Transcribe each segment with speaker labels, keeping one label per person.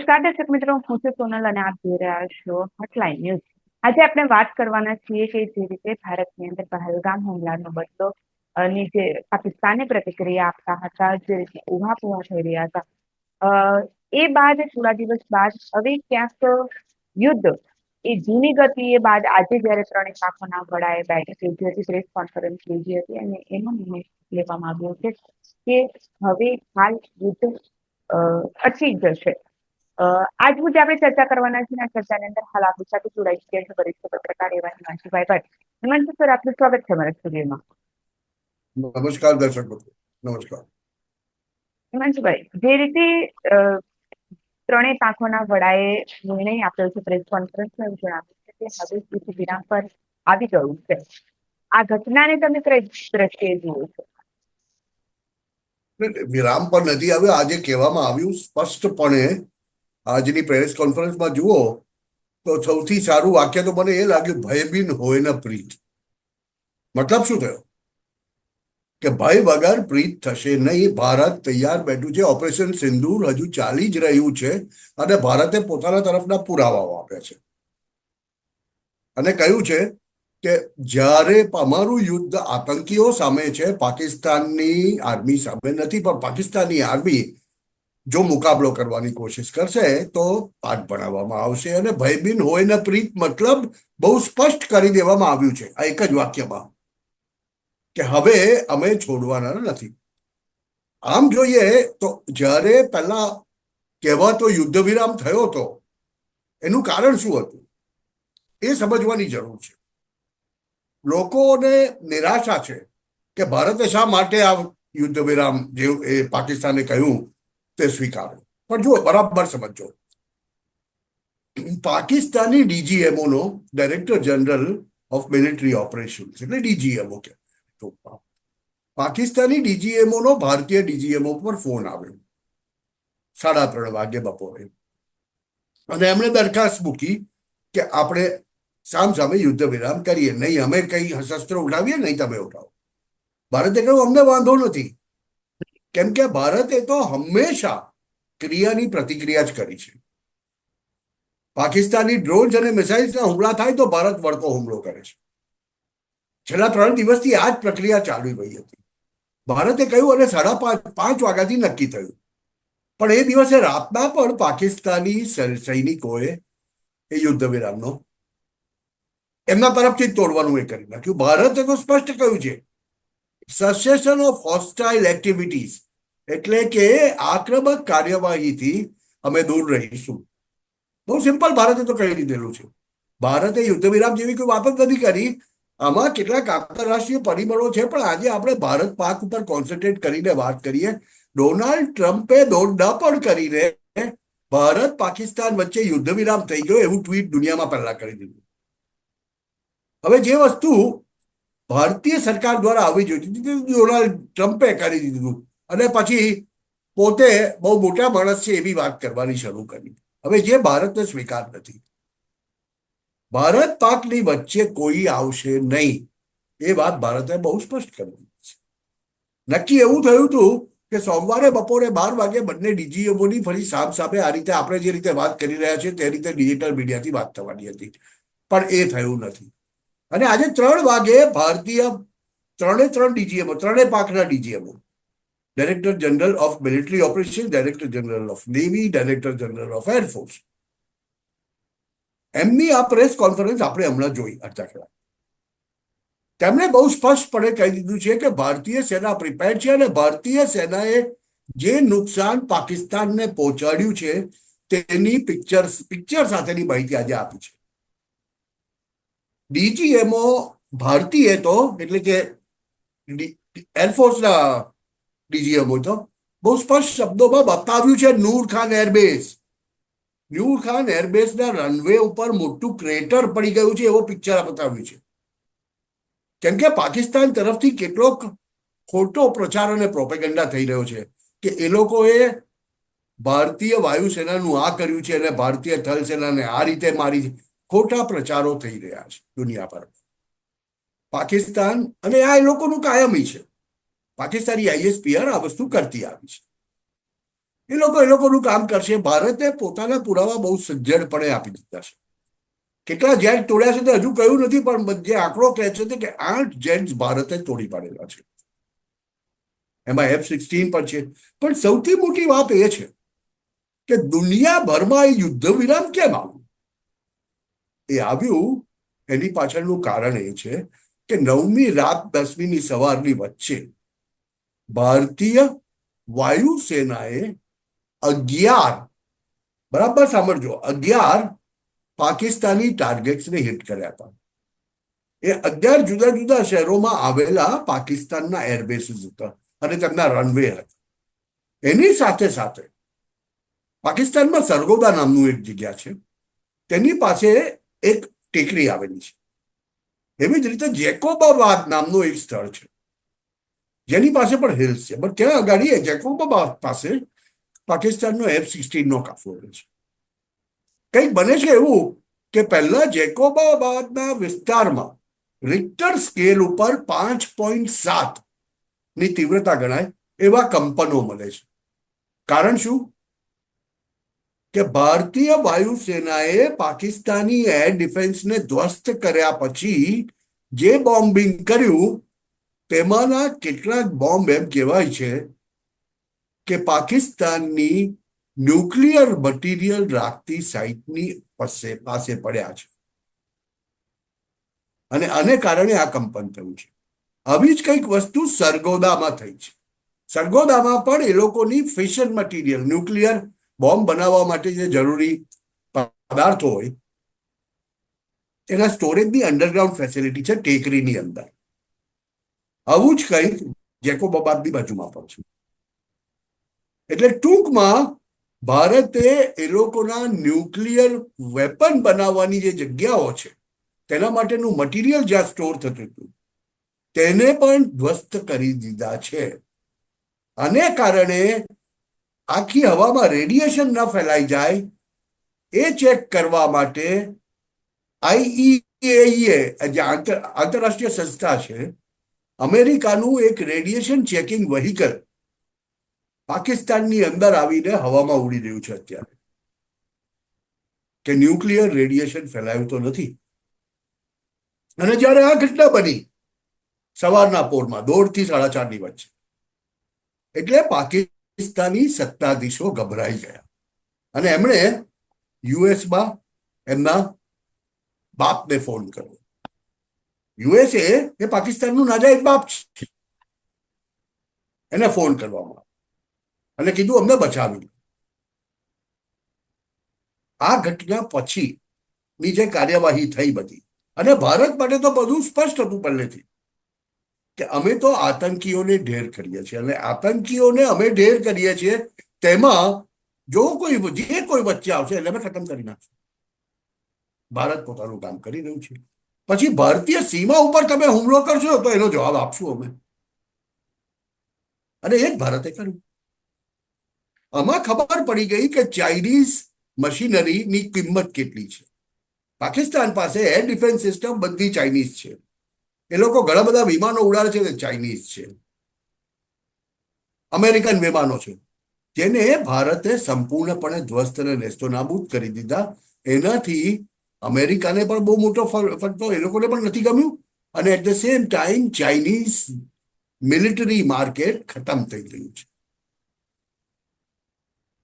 Speaker 1: નમસ્કાર દર્શક મિત્રો, હું છું સોનલ અને આપ જોઈ રહ્યા છો હોટલાઇન ન્યૂઝ. આજે આપણે વાત કરવાના છીએ કે જે રીતે ભારતની અંદર પહેલગામ હુમલાનો બદલો ની જે પાકિસ્તાને પ્રતિક્રિયા આપતા હતા, જે રીતે ઉહાપોહ થઈ રહ્યા હતા, એ બાદ થોડા દિવસ બાદ હવે ક્યાંક યુદ્ધ એ જૂની ગતિએ બાદ આજે જયારે ત્રણેય પાંખોના વડાએ બેઠક યોજી હતી, પ્રેસ કોન્ફરન્સ યોજી હતી અને એનો નિર્ણય લેવામાં આવ્યો છે કે હવે હાલ યુદ્ધ અટકી જશે. આજ મુજબ આપણે ચર્ચા કરવાના છીએ. આ ચર્ચાની અંદર હાલ આપણી સાથે જોડાઈ ચૂક્યા છે વરિષ્ઠ પત્રકાર એવા હિમાંશુભાઈ ભટ્ટ. હિમાંશુ સર, આપનું સ્વાગત છે મારા સ્ટુડિયોમાં.
Speaker 2: નમસ્કાર દર્શક મિત્રો, નમસ્કાર.
Speaker 1: હિમાંશુભાઈ, જે રીતે ત્રણેય પાંખોના વડાએ નિર્ણય આપ્યો છે, પ્રેસ કોન્ફરન્સમાં એવું જણાવ્યું છે કે હવે યુદ્ધ વિરામ પર આવી ગયું છે. આ ઘટનાને તમે કઈ દ્રષ્ટિએ જુઓ છો?
Speaker 2: વિરામ પર નથી આવ્યો. આજે કહેવામાં આવ્યું સ્પષ્ટપણે, આજની પ્રેસ કોન્ફરન્સમાં જુઓ તો સૌથી સારું વાક્ય તો મને એ લાગ્યું, ભયબીન હોય ને પ્રીત. મતલબ શું થયો કે ભય વગર પ્રીત થશે નહીં. ભારત તૈયાર બેઠું છે. ઓપરેશન સિંદૂર હજુ ચાલી જ રહ્યું છે અને ભારતે પોતાના તરફના પુરાવાઓ આપ્યા છે અને કહ્યું છે કે જ્યારે અમારું યુદ્ધ આતંકીઓ સામે છે, પાકિસ્તાનની આર્મી સામે નથી, પણ પાકિસ્તાનની આર્મી જો મુકાબલો કરવાની કોશિશ કરશે તો પાઠ ભણાવવામાં આવશે. અને ભયબીન હોય ને પ્રીત મતલબ બહુ સ્પષ્ટ કરી દેવામાં આવ્યું છે આ એક જ વાક્યમાં કે હવે અમે છોડવાના નથી. આમ જોઈએ તો જ્યારે પહેલા કહેવાતો યુદ્ધ વિરામ થયો હતો, એનું કારણ શું હતું એ સમજવાની જરૂર છે. લોકોને નિરાશા છે કે ભારતે શા માટે આ યુદ્ધ વિરામ જે એ પાકિસ્તાને કહ્યું તે સ્વીકાર્યો. પણ જુઓ, બરાબર સમજો, પાકિસ્તાની ડીજીએમઓ નો director general of military operation એટલે ડીજીએમઓ કે પાકિસ્તાની ડીજીએમઓ નો ભારતીય ડીજીએમઓ પર ફોન આવ્યો 3:30 વાગે બપોરે અને એમણે દરખાસ્ત મૂકી કે આપણે સામસામે યુદ્ધ વિરામ કરીએ, નહીં અમે કઈ શસ્ત્ર ઉઠાવીએ, નહીં તમે ઉઠાવો. ભારતે કહ્યું અમને વાંધો નથી, કેમ કે ભારતે તો હંમેશા ક્રિયાની પ્રતિક્રિયા જ કરી છે. પાકિસ્તાની ડ્રોન્સ અને મિસાઇલ્સના હુમલા થાય તો ભારત વળતો હુમલો કરે છે. છેલ્લા 3 દિવસથી આ જ પ્રક્રિયા ચાલુ રહી હતી. ભારતે કહ્યું અને 5:30 વાગ્યાથી નક્કી થયું, પણ એ દિવસે રાતના પણ પાકિસ્તાની સૈનિકોએ એ યુદ્ધ વિરામનો એમના તરફથી જ તોડવાનું એ કરી નાખ્યું. ભારતે તો સ્પષ્ટ કહ્યું છે સેસેશન ઓફ હોસ્ટાઇલ એક્ટિવિટીઝ એટલે કે આક્રમક કાર્યવાહીથી અમે દૂર રહીશું. બહુ સિમ્પલ ભારતે તો કહી દીધેલું છે. ભારતે યુદ્ધ વિરામ જેવી કોઈ વાત જ નથી કરી. આમાં કેટલાક આંતરરાષ્ટ્રીય પરિબળો છે, પણ આજે આપણે ભારત પાક ઉપર કોન્સન્ટ્રેટ કરીને વાત કરીએ. ડોનાલ્ડ ટ્રમ્પે દોડડા પણ કરીને ભારત પાકિસ્તાન વચ્ચે યુદ્ધ વિરામ થઈ ગયો એવું ટ્વીટ દુનિયામાં પહેલા કરી દીધું. હવે જે વસ્તુ ભારતીય સરકાર દ્વારા આવી જોઈતી હતી ડોનાલ્ડ ટ્રમ્પે કરી દીધું અને પછી પોતે બહુ મોટા માણસ છે એવી વાત કરવાની શરૂ કરી. હવે જે ભારતને સ્વીકાર નથી, ભારત પાકની વચ્ચે કોઈ આવશે નહીં એ વાત ભારતે બહુ સ્પષ્ટ કરી દીધી છે. નક્કી એવું થયું હતું કે સોમવારે બપોરે 12 વાગે બંને ડીજીએમઓની ફરી સામે આ રીતે આપણે જે રીતે વાત કરી રહ્યા છીએ તે રીતે ડિજિટલ મીડિયાથી વાત થવાની હતી, પણ એ થયું નથી. અને આજે 3 વાગે ભારતીય ત્રણે ડીજીએમઓ, ત્રણેય પાંખના DGMO, director general of military operation, director general of navy, director general of air force, એમની આ પ્રેસ કોન્ફરન્સ આપણે હમણાં જોઈ અડધા કલાક. તેમણે બહુ સ્પષ્ટપણે કહી દીધું છે કે ભારતીય સેના પ્રિપેર્ડ છે અને ભારતીય સેનાએ જે નુકસાન પાકિસ્તાનને પહોંચાડ્યું છે તેની પિક્ચર સાથેની માહિતી આજે આપી છે. ડીજીએમઓ ભારતીય તો એટલે કે એરફોર્સના ડીજીએમઓ તો બહુ સ્પષ્ટ શબ્દોમાં બતાવ્યું છે નૂર ખાન એરબેઝ. નૂર ખાન એરબેઝના રનવે ઉપર મોટું ક્રેટર પડી ગયું છે એવો પિક્ચર બતાવ્યું છે. કેમ કે પાકિસ્તાન તરફથી કેટલોક ખોટો પ્રચાર અને પ્રોપેગન્ડા થઈ રહ્યો છે કે એ લોકોએ ભારતીય વાયુસેનાનું આ કર્યું છે અને ભારતીય થલ સેનાને આ રીતે મારી. ખોટા પ્રચારો થઈ રહ્યા છે દુનિયા પર. પાકિસ્તાન અને આ એ લોકોનું કાયમી છે. પાકિસ્તાની આઈએસપીઆર આ વસ્તુ કરતી આવી છે. એ લોકોનું કામ કરશે. ભારતે પોતાના પુરાવા બહુ સજ્જડપણે આપી દીધા છે. કેટલા જેટ તોડ્યા છે તે હજુ કહ્યું નથી, પણ જે આંકડો કહે છે કે 8 જેટ્સ ભારતે તોડી પાડેલા છે. એમાં F-16 પણ છે. પણ સૌથી મોટી વાત એ છે કે દુનિયાભરમાં એ યુદ્ધ વિરામ કેમ આવ્યું? એ આવ્યું એની પાછળનું કારણ એ છે કે 9મી રાત 10મીની સવારની વચ્ચે ભારતીય વાયુસેનાએ 11, બરાબર સાંભળજો, 11 પાકિસ્તાની ટાર્ગેટ્સને હિટ કર્યા હતા. એ 11 જુદા જુદા શહેરોમાં આવેલા પાકિસ્તાનના એરબેસીસ હતા અને તેમના રનવે હતા. એની સાથે સાથે પાકિસ્તાનમાં સરગોદા નામનું એક જગ્યા છે, તેની પાસે એક ટેકરી આવેલી છે. એવી જ રીતે જેકોબાબાદ નામનું એક સ્થળ છે જેની પાસે પણ હિલ્સ છે, પણ ત્યાં આગળ જેકોબાબાદ પાસે પાકિસ્તાનનો F-16 નો કાફલો રહે છે. કંઈક બને છે એવું કે પહેલા જેકોબાબાદના વિસ્તારમાં રિક્ટર સ્કેલ ઉપર 5.7 ની તીવ્રતા ગણાય એવા કંપનો મળે છે. કારણ શું? કે ભારતીય વાયુસેનાએ પાકિસ્તાની એર ડિફેન્સને ધ્વસ્ત કર્યા પછી જે બોમ્બિંગ કર્યું તેમાંના કેટલાક બોમ્બ એમ કહેવાય છે કે પાકિસ્તાનની ન્યુક્લિયર મટીરિયલ રાખતી સાઇટની પાસે પડ્યા છે અને આને કારણે આ કંપન થયું છે. આવી જ કંઈક વસ્તુ સરગોદામાં થઈ છે. સરગોદામાં પણ એ લોકોની ફિશન મટીરિયલ, ન્યુક્લિયર બોમ્બ બનાવવા માટે જે જરૂરી પદાર્થો હોય એના સ્ટોરેજની અંડરગ્રાઉન્ડ ફેસિલિટી છે ટેકરીની અંદર. આવું જ કંઈક જેકોબાબાદની બાજુમાં પણ છે. એટલે ટૂંકમાં ભારતે એ લોકોના ન્યુક્લિયર વેપન બનાવવાની જે જગ્યાઓ છે તેના માટેનું મટીરિયલ જ્યાં સ્ટોર થતું હતું તેને પણ ધ્વસ્ત કરી દીધા છે. આને કારણે આખી હવામાં રેડિયેશન ન ફેલાઈ જાય એ ચેક કરવા માટે IAEA જે આંતરરાષ્ટ્રીય સંસ્થા છે, અમેરિકાનું એક રેડિયેશન ચેકિંગ વ્હીકલ પાકિસ્તાનની અંદર આવીને હવામાં ઉડી રહ્યું છે અત્યારે, કે ન્યુક્લિયર રેડિયેશન ફેલાયું તો નથી. અને જ્યારે આ ઘટના બની સવારના પોરમાં 1:30 થી 4:30 વચ્ચે, એટલે પાકિસ્તાની સત્તાધીશો ગભરાઈ ગયા અને એમણે યુએસમાં એમના બાપને ફોન કર્યો. યુએસએ એ પાકિસ્તાનનું નાજાયજ બાપ છે, એને ફોન કરવામાં અને કીધું અમને બચાવી. આ ઘટના પછીની જે કાર્યવાહી થઈ બધી, અને ભારત માટે તો બધું સ્પષ્ટ હતું પહેલેથી કે અમે તો આતંકીઓને ઢેર કરીએ છીએ અને આતંકીઓને અમે ઢેર કરીએ છીએ તેમાં જે કોઈ વચ્ચે આવશે એટલે અમે ખતમ કરી નાખશું. ભારત પોતાનું કામ કરી રહ્યું છે. પછી ભારતીય સીમા ઉપર તમે હુમલો કરશો તો એનો જવાબ આપશું અમે, અને એ જ ભારતે કર્યું. આમાં ખબર પડી ગઈ કે ચાઇનીઝ મશીનરીની કિંમત કેટલી છે. પાકિસ્તાન પાસે એર ડિફેન્સ સિસ્ટમ બધી ચાઇનીઝ છે. એ લોકો ઘણા બધા વિમાનો ઉડાડે છે તે ચાઇનીઝ છે, અમેરિકન વિમાનો છે, જેને ભારતે સંપૂર્ણપણે ધ્વસ્ત અને નેસ્તોનાબૂદ કરી દીધા. એનાથી અમેરિકાને પણ બહુ મોટો ફટકો, એ લોકોને પણ નથી ગમ્યું, અને at the same time Chinese military market ખતમ થઈ ગયું છે.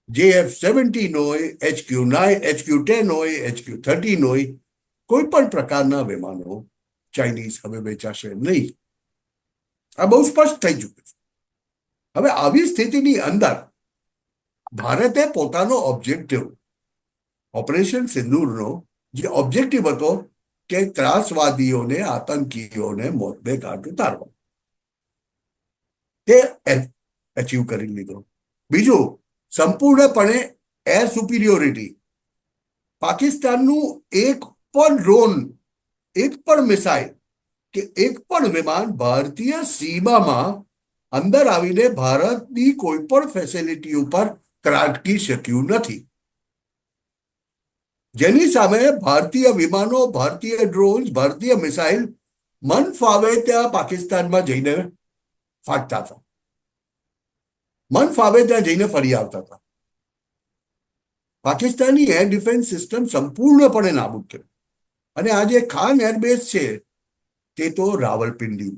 Speaker 2: જે F-17 હોય, HQ-10 હોય, HQ-13 હોય, કોઈ પણ પ્રકારના વિમાનો ચાઇનીઝ હવે વેચાશે નહીં. આ બહુ સ્પષ્ટ થઈ ચૂક્યું છે. હવે આવી સ્થિતિની અંદર ભારતે પોતાનો ઓબ્જેક્ટિવ, ઓપરેશન સિંદૂરનો જે ઓબ્જેક્ટિવ હતો કે ત્રાસવાદીઓને, આતંકીઓને મોતને ઘાટ ઉતારવા, તે અચીવ કરી લીધો. બીજું, સંપૂર્ણપણે એર સુપિરિયોરિટી. પાકિસ્તાનનું એક પણ ડ્રોન, એક પણ મિસાઇલ કે એક પણ વિમાન ભારતીય સીમામાં અંદર આવીને ભારતની કોઈ પણ ફેસિલિટી ઉપર ત્રાટકી શક્યું નથી. જેની સામે ભારતીય વિમાનો, ભારતીય ડ્રોન, ભારતીય મિસાઇલ મન ફાવે ત્યાં પાકિસ્તાનમાં જઈને ફાટતા હતા, મન ફાવે ત્યાં જઈને ફરી આવતા હતા. પાકિસ્તાનની એર ડિફેન્સ સિસ્ટમ સંપૂર્ણપણે નાબૂદ કરી. અને આ જે ખાન એરબેઝ છે તે તો રાવલપિંડી,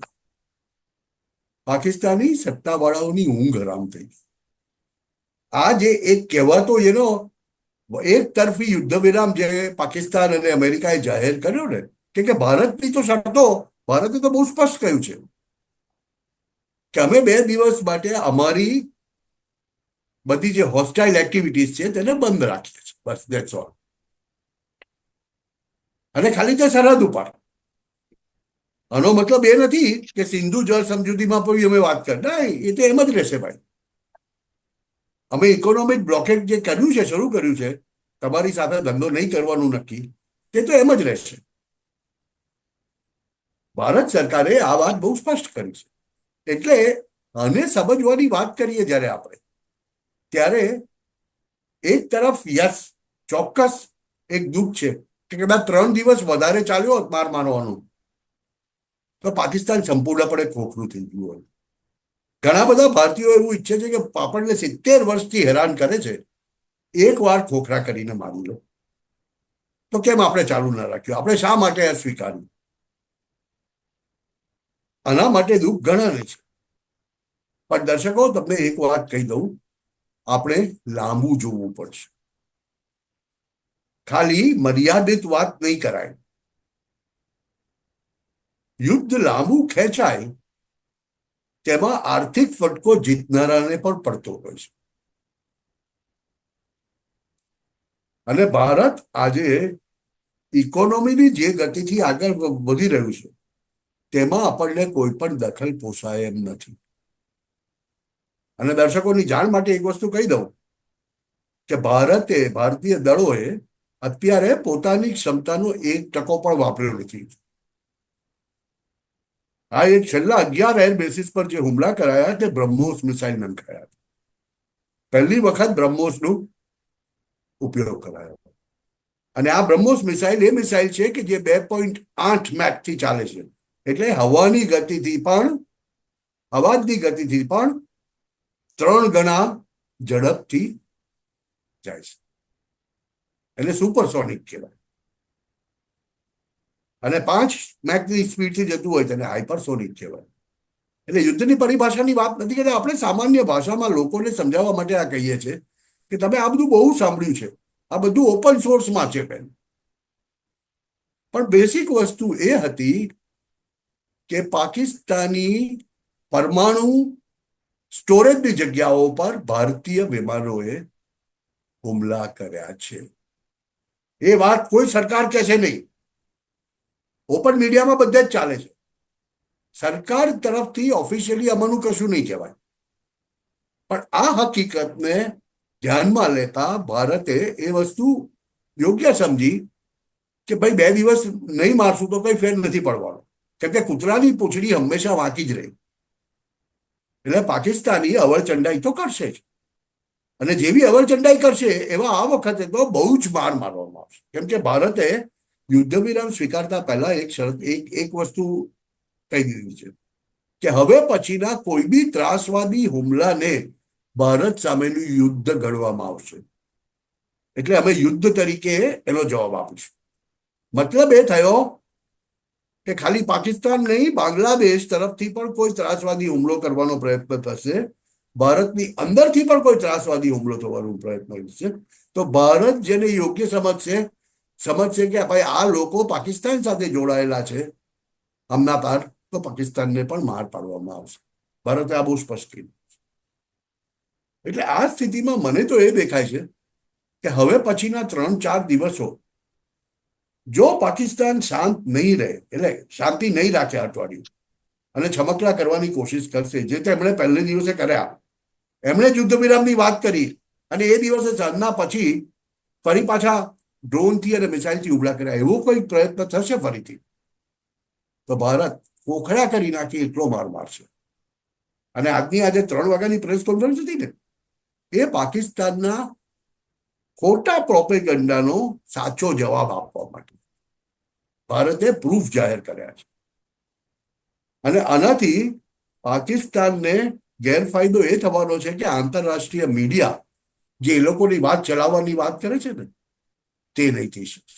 Speaker 2: પાકિસ્તાની સત્તાવાળાઓની ઊંઘ હરામ થઈ. આ જે એક કહેવાતો એનો એક તરફી યુદ્ધ વિરામ જે પાકિસ્તાન અને અમેરિકાએ જાહેર કર્યો ને, કે ભારતની તો શરતો, ભારતે તો બહુ સ્પષ્ટ કહ્યું છે કે અમે 2 દિવસ માટે અમારી બધી જે હોસ્ટાઇલ એક્ટિવિટીઝ છે તેને બંધ રાખીએ છીએ, બસ ધેટ્સ ઓલ. અને ખાલી તે સરહદ ઉપર. આનો મતલબ એ નથી કે સિંધુ જળ સમજૂતીમાં પણ અમે વાત કરી, નહીં, એ તો એમ જ રહેશે ભાઈ. અમે ઇકોનોમિક બ્લોકેટ જે કર્યું છે, શરૂ કર્યું છે, તમારી સાથે ધંધો નહીં કરવાનું નક્કી, તે તો એમ જ રહેશે. ભારત સરકારે આ વાત બહુ સ્પષ્ટ કરી છે. એટલે આને સમજવાની વાત કરીએ જ્યારે આપણે, ત્યારે એક તરફ યસ, ચોક્કસ એક દુઃખ છે કે કદાચ 3 દિવસ વધારે ચાલ્યો હોત માર મારવાનું તો પાકિસ્તાન સંપૂર્ણપણે ખોખલું થઈ ગયું હોય. ઘણા બધા ભારતીયો એવું ઈચ્છે છે કે આપણને 70 વર્ષથી હેરાન કરે છે, એક વાર ખોખરા કરીને મારી લો. તો કેમ આપણે ચાલુ ના રાખ્યું? આપણે શા માટે આ સ્વીકાર્યું? આના માટે દુઃખ ઘણાને છે. પણ દર્શકો, તમને એક વાત કહી દઉં, આપણે લાંબુ જોવું પડશે. ખાલી મર્યાદિત વાત નહીં કરાય. યુદ્ધ લાંબુ ખેંચાય તેમાં આર્થિક ફટકો જીતનારાને પણ પડતો હોય છે. અને ભારત આજે ઇકોનોમીની જે ગતિથી આગળ વધી રહ્યું છે તેમાં આપણને કોઈ પણ દખલ પોસાય એમ નથી. અને દર્શકોની જાણ માટે એક વસ્તુ કહી દઉં કે ભારતીય દળોએ અત્યારે પોતાની ક્ષમતાનો 1% પણ વાપર્યો નથી. આ એક છેલ્લા 11 એર બેસિસ પર જે હુમલા કરાયા તે બ્રહ્મોસ મિસાઇલ નંખાયા. પહેલી વખત બ્રહ્મોસનો ઉપયોગ કરાયો. અને આ બ્રહ્મોસ મિસાઇલ એ મિસાઇલ છે કે જે 2.8 મેકથી ચાલે છે. એટલે હવાની ગતિથી પણ, અવાજની ગતિથી પણ 3 ગણા ઝડપથી જાય છે. એટલે સુપરસોનિક કહેવાય. અને 5 મેકની સ્પીડથી જતું હોય તેને હાઇપરસોનિક કહેવાય. એટલે યુદ્ધની પરિભાષાની વાત નથી કરતા, આપણે સામાન્ય ભાષામાં લોકોને સમજાવવા માટે આ કહીએ છીએ કે તમે આ બધું બહુ સાંભળ્યું છે, આ બધું ઓપન સોર્સમાં છે બેન. પણ બેસિક વસ્તુ એ હતી કે પાકિસ્તાની પરમાણુ સ્ટોરેજની જગ્યાઓ પર ભારતીય વિમાનોએ હુમલા કર્યા છે. એ વાત કોઈ સરકાર કહેશે નહીં, ઓપન મીડિયામાં બધે જ ચાલે છે. સરકાર તરફથી ઓફિશિયલી આમાંનું કશું નહીં કહેવાય. પણ આ હકીકતને ધ્યાનમાં લેતા ભારતે એ વસ્તુ યોગ્ય સમજી કે ભાઈ 2 દિવસ નહીં મારશું તો કઈ ફેર નથી પડવાનો, કેમ કે કૂતરાની પૂંછડી હંમેશા વાંકી જ રહી. એટલે પાકિસ્તાની અવળચંડાઈ તો કરશે જ. અને જેવી અવળચંડાઈ કરશે એવા આ વખતે તો બહુ જ માર મારવામાં આવશે. કેમ કે ભારતે યુદ્ધ વિરામ સ્વીકારતા પહેલા એક શરત, એક વસ્તુ કહી દીધી છે કે હવે પછીના કોઈ બી ત્રાસવાદી હુમલાને ભારત સામેનું યુદ્ધ ગણવામાં આવશે. એટલે અમે યુદ્ધ તરીકે એનો જવાબ આપીશું. મતલબ એ થયો કે ખાલી પાકિસ્તાન નહીં, બાંગ્લાદેશ તરફથી પણ કોઈ ત્રાસવાદી હુમલો કરવાનો પ્રયત્ન થશે, ભારતની અંદરથી પણ કોઈ ત્રાસવાદી હુમલો થવાનો પ્રયત્ન થશે, તો ભારત જેને યોગ્ય સમજશે કે ભાઈ આ લોકો પાકિસ્તાન સાથે જોડાયેલા છે હમણાં પાર, તો પાકિસ્તાનને પણ માર પાડવામાં આવશે. ભારતે આ બહુ સ્પષ્ટ કીધું. એટલે આ સ્થિતિમાં મને તો એ દેખાય છે કે હવે પછીના 3-4 દિવસો જો પાકિસ્તાન શાંત નહીં રહે, એટલે શાંતિ નહીં રાખે અઠવાડિયું, અને છમકલા કરવાની કોશિશ કરશે જે તેમણે પહેલે દિવસે કર્યા. એમણે યુદ્ધ વિરામની વાત કરી અને એ દિવસે સાંજના પછી ફરી પાછા ડ્રોનથી અને મિસાઇલથી હુમલા કર્યા. એવો કોઈ પ્રયત્ન થશે ફરીથી તો ભારત ખોખરા કરી નાખી એટલો માર મારશે. અને આજે 3 વાગ્યાની પ્રેસ કોન્ફરન્સ હતી ને, એ પાકિસ્તાનના ખોટા પ્રોપેગન્ડાનો સાચો જવાબ આપવા માટે ભારતે પ્રૂફ જાહેર કર્યા છે. અને આનાથી પાકિસ્તાનને ગેરફાયદો એ થવાનો છે કે આંતરરાષ્ટ્રીય મીડિયા જે એ લોકોની વાત ચલાવવાની વાત કરે છે ને, તે નહીં થઈ શકે.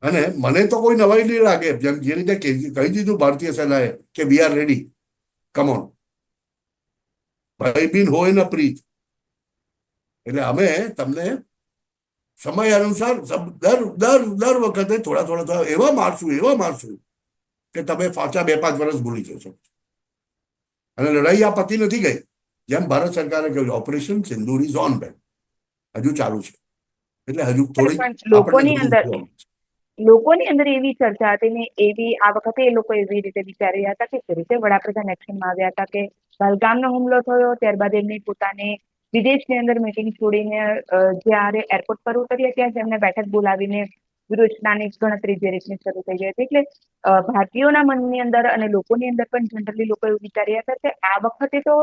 Speaker 2: અને મને તો કોઈ નવાઈ નહીં લાગે, જેમ જે રીતે કહી દીધું ભારતીય સેનાએ કે we are ready, come on, ભયબીન હોય ને પ્રીત. એટલે અમે તમને સમય અનુસાર દર દર દર વખતે થોડા થોડા એવા મારશું કે તમે પાછા 2-5 વર્ષ ભૂલી જશો. અને લડાઈ આ પતી નથી ગઈ. જેમ ભારત સરકારે કહ્યું, operation Sindoor is on back, હજુ ચાલુ છે. એટલે હજુ થોડી
Speaker 1: પણ
Speaker 2: આપણને બધું જોવાનું છે.
Speaker 1: લોકોની અંદર એવી ચર્ચા હતી ને એવી આ વખતે એ લોકો એવી રીતે વિચારી રહ્યા હતા કે જે રીતે વડાપ્રધાન એક્શનમાં આવ્યા હતા કે પહલગામનો હુમલો થયો ત્યારબાદ એમની પોતાની વિદેશની અંદર મીટિંગ છોડીને જ્યારે એરપોર્ટ પર ઉતર્યા ત્યાં જ એમને બેઠક બોલાવીને વિરોચનાની ગણતરી જે રીતની શરૂ થઈ ગઈ હતી. એટલે ભારતીયોના મનની અંદર અને લોકોની અંદર પણ જનરલી લોકો એવું વિચારી રહ્યા હતા કે આ વખતે તો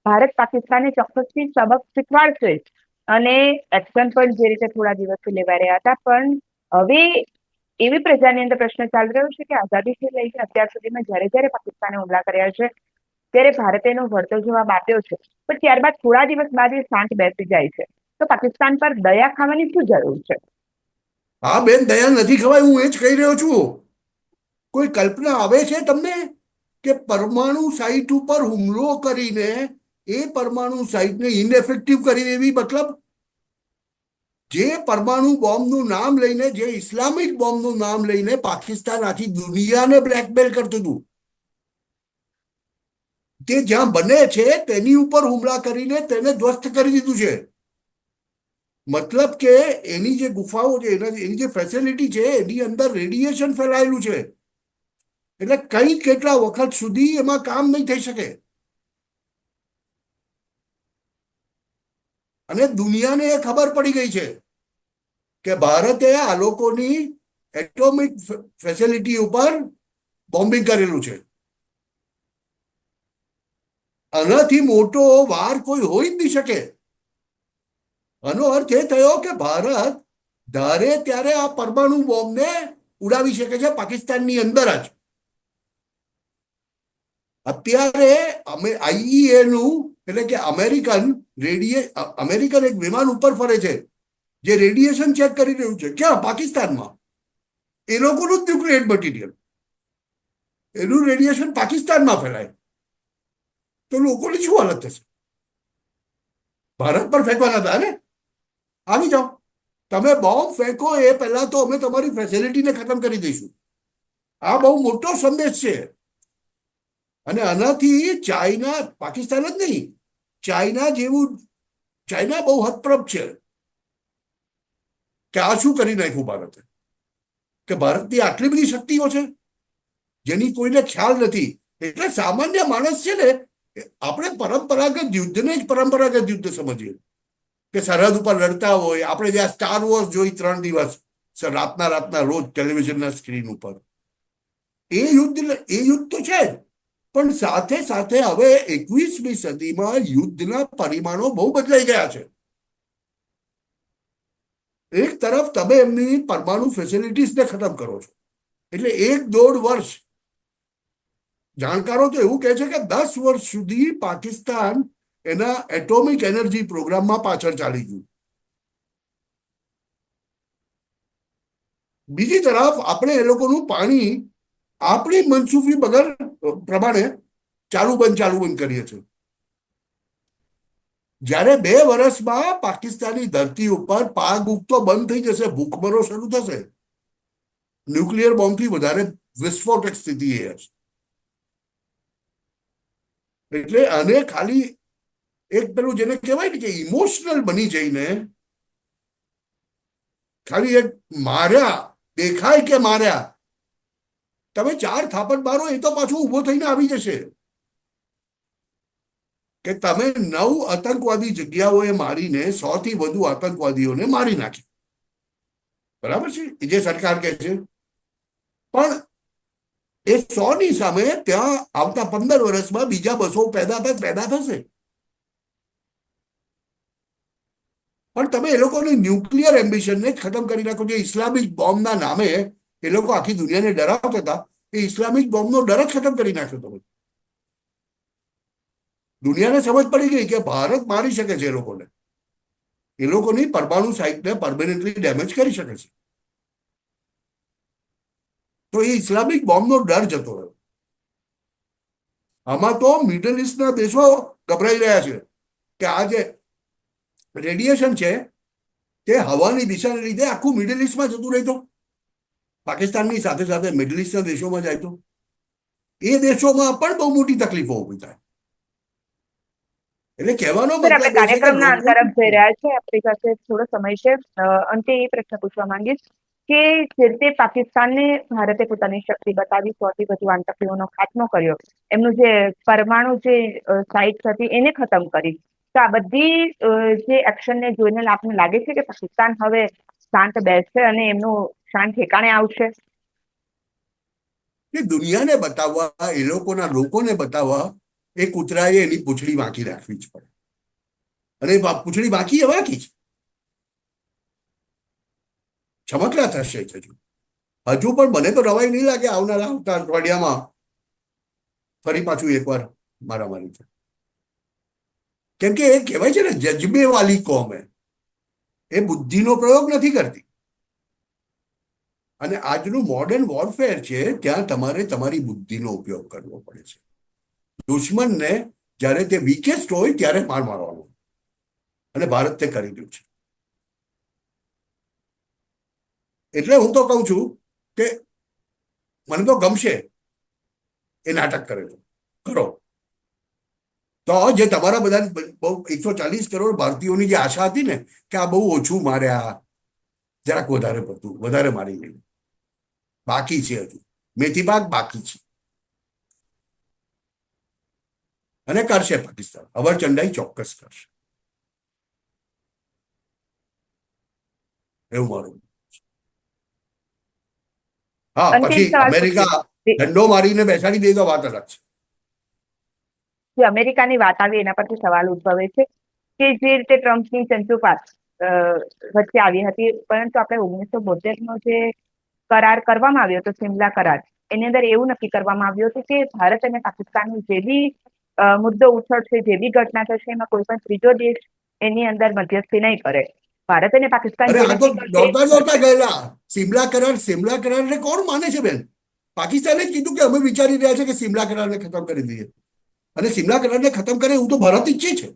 Speaker 1: ભારત પાકિસ્તાને ચોક્કસથી સબક શીખવાડશે જ. અને એક્શન પણ જે રીતે થોડા દિવસથી લેવાઈ રહ્યા હતા. પણ હવે એવી પ્રજાની અંદર પ્રશ્ન ચાલી રહ્યો છે કે આઝાદીથી લઈને અત્યાર સુધીમાં જ્યારે જ્યારે પાકિસ્તાને હુમલા કર્યા છે ત્યારે ભારતે એનો વળતો જવાબ આપ્યો છે. પણ ત્યારબાદ થોડા દિવસ બાદ એ શાંત બેસી જાય છે. તો પાકિસ્તાન પર દયા ખાવાની શું જરૂર છે?
Speaker 2: હા બેન, દયા નથી ખવાય, હું એ જ કહી રહ્યો છું. કોઈ કલ્પના આવે છે તમને કે પરમાણુ સાઇટ ઉપર હુમલો કરીને એ પરમાણુ સાઇટને ઇનએફેક્ટિવ કરી દેવી? મતલબ જે પરમાણુ બોમ્બનું નામ લઈને, જે ઇસ્લામિક બોમ્બનું નામ લઈને પાકિસ્તાન આખી દુનિયાને બ્લેકમેલ કરતું હતું, તે જ્યાં બને છે તેની ઉપર હુમલા કરીને તેને ધ્વસ્ત કરી દીધું છે. મતલબ કે એની જે ગુફાઓ છે, એની જે ફેસિલિટી છે, એની અંદર રેડિયેશન ફેલાયેલું છે. એટલે કઈ કેટલા વખત સુધી એમાં કામ નહીં થઈ શકે. અને દુનિયાને એ ખબર પડી ગઈ છે કે ભારતે આ લોકોની એટોમિક ફેસિલિટી ઉપર બોમ્બિંગ કરેલું છે. આનાથી મોટો વાર કોઈ હોઈ જ નહીં શકે. આનો અર્થ એ થયો કે ભારત ધારે ત્યારે આ પરમાણુ બોમ્બને ઉડાવી શકે છે પાકિસ્તાનની અંદર જ. અત્યારે આઈઈએ નું, એટલે કે અમેરિકન એક વિમાન ઉપર ફરે છે જે રેડિયેશન ચેક કરી રહ્યું છે. ક્યાં? પાકિસ્તાનમાં. એ લોકોનું જ ન્યુક્લિયર મટીરિયલ, એનું રેડિયેશન પાકિસ્તાનમાં ફેલાય તો લોકોની શું હાલત થશે? ભારત પર ફેંકવાના હતા ને? આવી જાઓ, તમે બોમ્બ ફેંકો એ પહેલા તો અમે તમારી ફેસિલિટીને ખતમ કરી દઈશું. આ બહુ મોટો સંદેશ છે. અને આનાથી ચાઇના, પાકિસ્તાન જ નહીં, ચાઇના બહુ હતપ્રભ છે કે આ શું કરી નાખ્યું ભારતે, કે ભારતની આટલી બધી શક્તિઓ છે જેની કોઈને ખ્યાલ નથી. એટલે સામાન્ય માણસ છે ને, આપણે પરંપરાગત યુદ્ધને જ પરંપરાગત યુદ્ધ સમજીએ કે સરહદ ઉપર લડતા હોય. આપણે જ્યાં સ્ટાર વોર્સ જોઈ 3 દિવસ રાતના રોજ ટેલિવિઝનના સ્ક્રીન ઉપર, એ યુદ્ધ તો છે જ. પણ સાથે સાથે હવે 21મી સદીમાં યુદ્ધના પરિમાણો બહુ બદલાઈ ગયા છે. એક તરફ તમે એમની પરમાણુ ફેસિલિટીઝને ખતમ કરો છો, એટલે 1-1.5 વર્ષ, જાણકારો તો એવું કહે છે કે 10 વર્ષ સુધી પાકિસ્તાન એના એટોમિક એનર્જી પ્રોગ્રામમાં પાછળ ચાલી ગયું. બીજી તરફ આપણે એ લોકોનું પાણી આપણી મનસુફી વગર પ્રમાણે ચાલુ બંધ કરીએ છીએ. જ્યારે 2 વર્ષમાં પાકિસ્તાની ધરતી ઉપર પાક ઉગતો બંધ થઈ જશે, ભૂખમરો શરૂ થશે, ન્યુક્લિયર બોમ્બથી વધારે વિસ્ફોટક સ્થિતિ એ હશે. એટલે આને ખાલી એક પેલું જેને કહેવાય ને કે ઇમોશનલ બની જઈને ખાલી એક માર્યા, દેખાય કે માર્યા, તમે 4 થાપડ મારો એ તો પાછું ઉભો થઈને આવી જશે. કે તમે 9 આતંકવાદી જગ્યાઓએ મારીને 100 થી વધુ આતંકવાદીઓને મારી નાખ્યા, બરાબર છે, એ જે સરકાર કહે છે. પણ એ 100 ની સામે ત્યાં આવતા 15 વર્ષમાં બીજા 200 પેદા થશે. પણ તમે એ લોકોની ન્યુક્લિયર એમ્બિશનને ખતમ કરી નાખો. જે ઇસ્લામિક બોમ્બના નામે એ લોકો આખી દુનિયાને ડરાવતા હતા, એ ઇસ્લામિક બોમ્બનો ડર જ ખતમ કરી નાખ્યો તમે. દુનિયાને સમજ પડી ગઈ કે ભારત મારી શકે છે એ લોકોની પરમાણુ સાઇટને પરમેનન્ટલી ડેમેજ કરી શકે છે. તો એ ઇસ્લામિક બોમ્બનો ડર જતો રહ્યો. આમાં તો મિડલ ઇસ્ટના દેશો ગભરાઈ રહ્યા છે કે આ જે રેડિયેશન છે તે હવાની દિશાને લીધે આખું મિડલ ઇસ્ટમાં જતું રહે તો પાકિસ્તાનની સાથે સાથે મિડલ ઇસ્ટના દેશોમાં જાય તો એ દેશોમાં પણ બહુ મોટી તકલીફો ઊભી થાય. એટલે કહેવાનો
Speaker 1: સર, આપણે
Speaker 2: મતલબ એ છે કે
Speaker 1: કાર્યક્રમના
Speaker 2: લોકો
Speaker 1: તરફ જઈ રહ્યા છે. આપણી પાસે થોડો સમય છે. અંતે એ પ્રશ્ન પૂછવા માંગીશ કે જે રીતે પાકિસ્તાનને ભારતે પોતાની શક્તિ બતાવી, 100થી વધુ આતંકીઓનો ખાત્મો કર્યો, એમનું જે પરમાણુ જે સાઇટ્સ હતી એને ખતમ કરી, તો આ બધી જે એક્શનને જોઈને આપને લાગે છે કે પાકિસ્તાન હવે શાંત બેસશે અને એમનું શાન ઠેકાણે આવશે?
Speaker 2: કે દુનિયાને બતાવવા, એ લોકોને બતાવવા એ કૂતરાએ એની પૂંછડી વાંકી રાખવી જ પડે. અને એ પૂંછડી વાંકી જ ચમકલા થશે હજુ પણ મને તો નવાઈ નહીં લાગે આવનારા અઠવાડિયામાં ફરી પાછું એકવાર મારામારી છે. કેમ કે એ કહેવાય છે ને, જજ્બે વાલી કોમ એ બુદ્ધિનો પ્રયોગ નથી કરતી. અને આજનું મોડર્ન વોરફેર છે ત્યાં તમારે તમારી બુદ્ધિનો ઉપયોગ કરવો પડે છે. દુશ્મનને જ્યારે તે વીકેસ્ટ હોય ત્યારે માર મારવાનો, અને ભારત તે કરી રહ્યું છે. એટલે હું તો કહું છું કે મને તો ગમશે એ નાટક કરે તો કરો. તો જે તમારા બધા બહુ 140 કરોડ ભારતીયોની જે આશા હતી ને કે આ બહુ ઓછું માર્યા, જરાક વધારે મારી ગયું, બાકી છે હજુ, મેથી પાક બાકી છે. અને કરશે પાકિસ્તાન, અવરચંડાઈ ચોક્કસ કરશે, એવું મારું. હા,
Speaker 1: અંતિમ
Speaker 2: પછી
Speaker 1: સવાલ
Speaker 2: અમેરિકા
Speaker 1: પૂછીશ.
Speaker 2: ઝંડો મારીને બેસાડી દે તો વાત અલગ છે.
Speaker 1: જે અમેરિકાની વાત આવી એના પરથી સવાલ ઉદ્ભવે છે કે જે રીતે ટ્રમ્પની ચંચુપાત વચ્ચે આવી હતી, પરંતુ આપણે 1972 નો જે કરાર કરવામાં આવ્યો હતો, સિમલા કરાર, એની અંદર એવું નક્કી કરવામાં આવ્યું હતું કે ભારત અને પાકિસ્તાનનો જે બી મુદ્દો ઉછળશે, જે બી ઘટના થશે, એમાં કોઈ પણ ત્રીજો દેશ એની અંદર મધ્યસ્થી નહીં કરે. ભારત અને પાકિસ્તાન
Speaker 2: અરે
Speaker 1: જે
Speaker 2: આ તો
Speaker 1: નક્કી કરશે એ જ
Speaker 2: દોડતા દોડતા
Speaker 1: થશે.
Speaker 2: ગયેલા. સિમલા કરારને કોણ માને છે બેન? પાકિસ્તાને જ કીધું કે અમે વિચારી રહ્યા છે કે સિમલા કરારને ખતમ કરી દઈએ. અને સિમલા કરારને ખતમ કરે એવું તો ભારત ઈચ્છે છે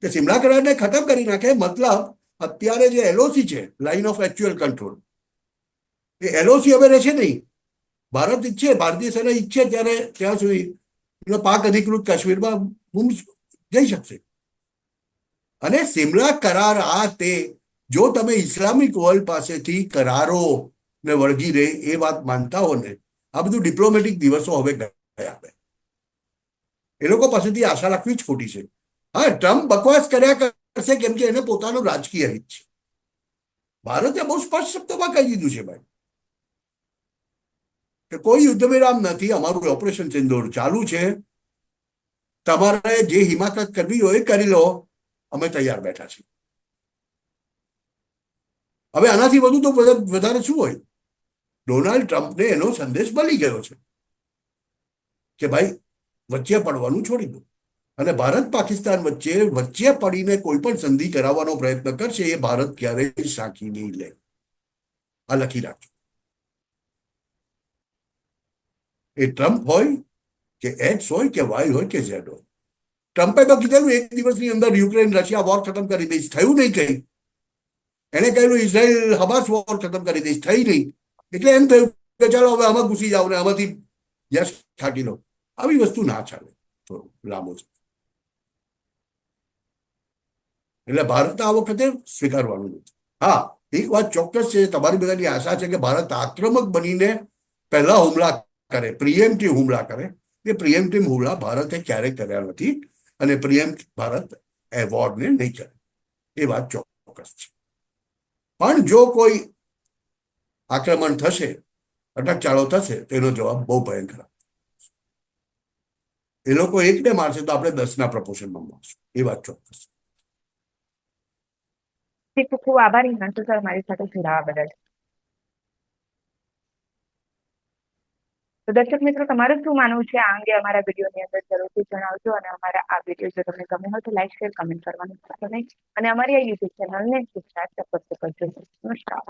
Speaker 2: કે સિમલા કરારને ખતમ કરી નાખે. મતલબ અત્યારે જે એલઓસી છે, line of actual control, A LOC હવે રહેશે નહીં. ભારત ઈચ્છે, ભારતીય સેના ઈચ્છે ત્યારે ત્યાં સુધી પાક અધિકૃત કાશ્મીરમાં જઈ શકશે. અને સિમલા કરાર જો તમે ઇસ્લામિક વર્લ્ડ પાસેથી કરારો ને વળગી રહે એ વાત માનતા હો ને, આ બધું ડિપ્લોમેટિક દિવસો હવે ગયા. એ લોકો પાસેથી આશા રાખવી જ ખોટી છે. હા, ટ્રમ્પ બકવાસ કર્યા કરશે કેમ કે એને પોતાનું રાજકીય હિત છે. ભારતે બહુ સ્પષ્ટ શબ્દોમાં કહી દીધું છે ભાઈ કે કોઈ યુદ્ધ વિરામ નથી, અમારું ઓપરેશન સિંદૂર ચાલુ છે, તમારે જે હિમાકત કરવી હોય કરી લો, અમે તૈયાર બેઠા છીએ. હવે આનાથી વધુ તો વધારે શું હોય? ડોનાલ્ડ ટ્રમ્પને એનો સંદેશ મળી ગયો છે કે ભાઈ વચ્ચે પડવાનું છોડી દો. અને ભારત પાકિસ્તાન વચ્ચે પડીને કોઈ પણ સંધિ કરાવવાનો પ્રયત્ન કરશે એ ભારત ક્યારેય સાંખી નહીં લે. આ લખી રાખજો. એ ટ્રમ્પ હોય કે એક્સ હોય કે વાય હોય કે ઝેડ હોય. ટ્રમ્પે તો કીધેલું એક દિવસની અંદર યુક્રેન રશિયા વોર ખતમ કરી દઈશ, થયું નહીં કઈ. એને કહેલું ઇઝરાયલ હમાસ વોર ખતમ કરી દઈશ, થઈ નહીં. એટલે એમ થયું કે ચાલો હવે આમાં ઘૂસી જાવ ને આમાંથી યશ છાંટી લો. આવી વસ્તુ ના ચાલે થોડું લાંબો છે. એટલે ભારત આ વખતે સ્વીકારવાનું નથી. હા, એક વાત ચોક્કસ છે, તમારી બધાની આશા છે કે ભારત આક્રમક બનીને પહેલા હુમલા કરે, પ્રિએમ્પ્ટિવ હુમલા કરે. એ પ્રિએમ્પ્ટિવ હુમલા ભારતે ક્યારેય કર્યા નથી, અને ભારત વોરને નહીં કરે, એ વાત ચોક્કસ છે. પણ જો કોઈ આક્રમણ થશે, અટકચાળો થશે, તો એનો જવાબ બહુ ભયંકર. એ લોકો એકને મારશે તો આપણે 10ના પ્રપોર્શનમાં મારશું, એ વાત ચોક્કસ.
Speaker 1: ખૂબ ખૂબ આભાર હિમાંશુ સર, મારી સાથે જોડાવા બદલ. તો દર્શક મિત્રો, તમારું શું માનવું છે આ અંગે અમારા વિડીયોની અંદર જરૂરથી જણાવજો. અને અમારા આ વિડીયો જો તમને ગમે હોય તો લાઈક શેર કમેન્ટ કરવાનું ભૂલશો નહીં. અને અમારી આ યુટ્યુબ ચેનલને સબસ્ક્રાઇબ કરજો. નમસ્કાર.